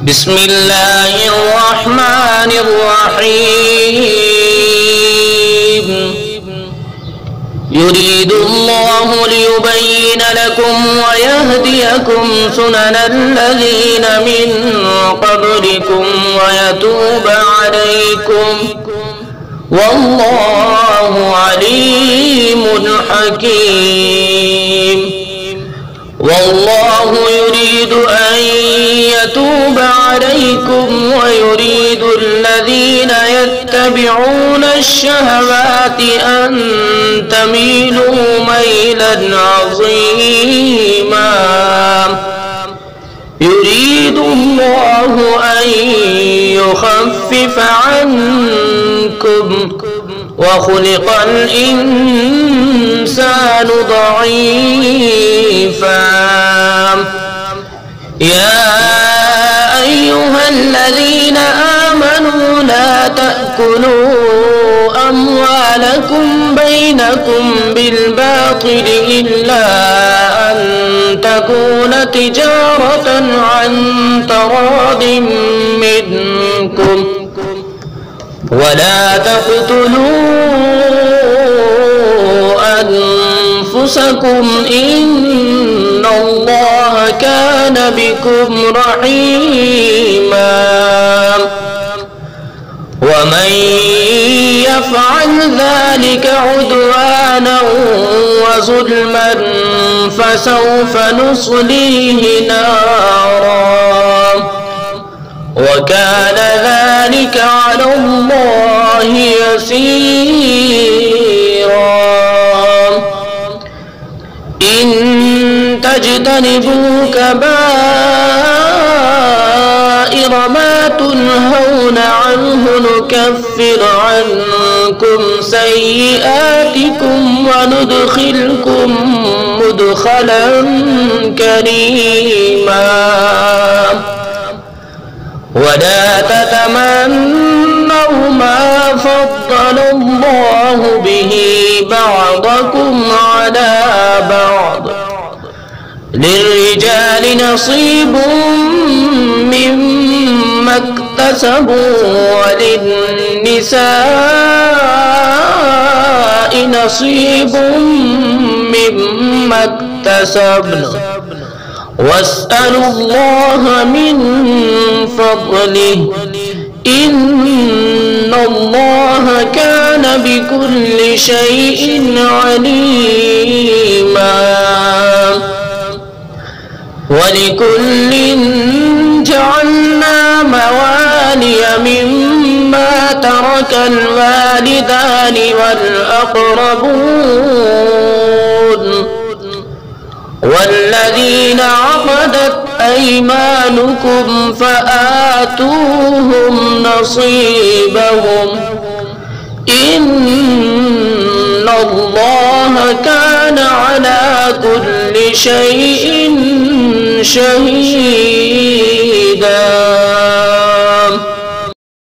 بسم الله الرحمن الرحيم يريد الله ليبين لكم ويهديكم سنن الذين من قبلكم ويتوب عليكم والله عليم حكيم والله يريد أن يتوب عليكم ويريد الذين يتبعون الشهوات أن تميلوا ميلا عظيما يريد الله أن يخفف عنكم وخلق الإنسان ضعيفا يا أيها الذين آمنوا لا تأكلوا أموالكم بينكم بالباطل إلا أن تكون تجارة عن تراض منكم ولا تقتلوا أنفسكم إن الله كان بكم رحيما ومن يفعل ذلك عدوانا وظلما فسوف نصليه نارا وكان ذلك على الله يسيرا إن تجتنبوا كبائر ما تنهون عنه نكفر عنكم سيئاتكم وندخلكم مدخلا كريما ولا تتمنوا ما فضل الله به بعضكم على بعض للرجال نصيب مما اكتسبوا وللنساء نصيب مما اكتسبن واسألوا الله من فضله إن الله كان بكل شيء عليما ولكل جعلنا موالي مما ترك الوالدان والأقربون والذين عقدت أيمانكم فآتوهم نصيبهم إن الله كان على كل شيء شهيدا